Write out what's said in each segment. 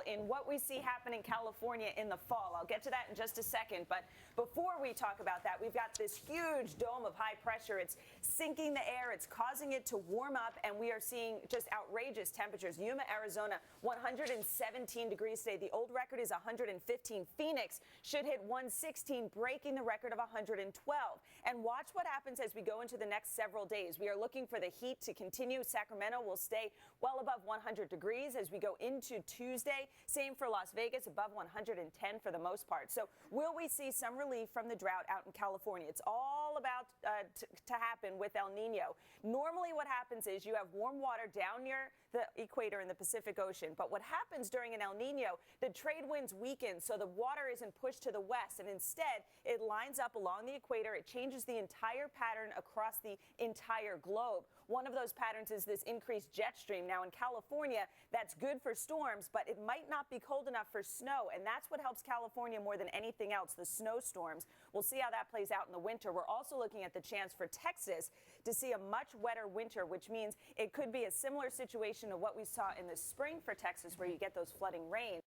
in what we see happen in California in the fall. I'll get to that in just a second. But before we talk about that, we've got this huge dome of high pressure. It's sinking the air. It's causing it to warm up. And we are seeing just outrageous temperatures. Yuma, Arizona, 117 degrees today. The old record is 115. Phoenix should hit 116, breaking the record of 112. And watch what happens as we go into the next several days. We are looking for the heat to continue. Sacramento will stay well above 100 degrees as we go into Tuesday. Same for Las Vegas, above 110 for the most part. So will we see some relief from the drought out in California? It's all about to happen with El Nino. Normally what happens is you have warm water down near the equator in the Pacific Ocean. But what happens during an El Nino, the trade winds weaken, so the water isn't pushed to the west, and instead it lines up along the equator. It changes the entire pattern across the entire globe. One of those patterns is this increased jet stream. Now in California, that's good for storms, but it might not be cold enough for snow, and that's what helps California more than anything else, the snowstorms. We'll see how that plays out in the winter. We're also looking at the chance for Texas to see a much wetter winter, which means it could be a similar situation to what we saw in the spring for Texas, where you get those flooding rains.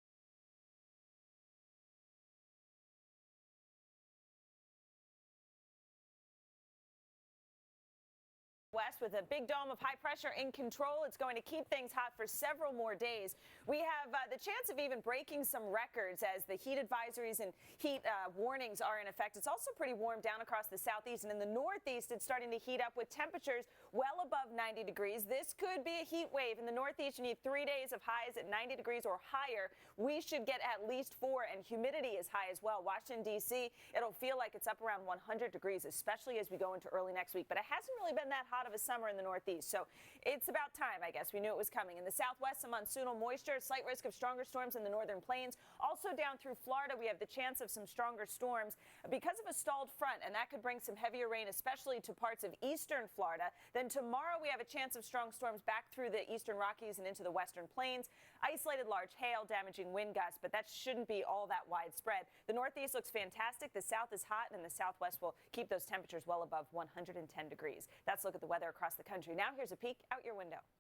West with a big dome of high pressure in control. It's going to keep things hot for several more days. We have the chance of even breaking some records as the heat advisories and heat warnings are in effect. It's also pretty warm down across the southeast, and in the northeast it's starting to heat up with temperatures well above 90 degrees. This could be a heat wave. In the northeast, you need 3 days of highs at 90 degrees or higher. We should get at least 4, and humidity is high as well. Washington, D.C., it'll feel like it's up around 100 degrees, especially as we go into early next week. But it hasn't really been that hot of a summer in the northeast, so it's about time, I guess. We knew it was coming. In the southwest, some monsoonal moisture, slight risk of stronger storms in the northern plains. Also down through Florida, we have the chance of some stronger storms because of a stalled front, and that could bring some heavier rain, especially to parts of eastern Florida. Then tomorrow we have a chance of strong storms back through the eastern Rockies and into the western plains. Isolated large hail, damaging wind gusts, but that shouldn't be all that widespread. The northeast looks fantastic. The south is hot, and the southwest will keep those temperatures well above 110 degrees. That's a look at the weather across the country. Now here's a peek out your window.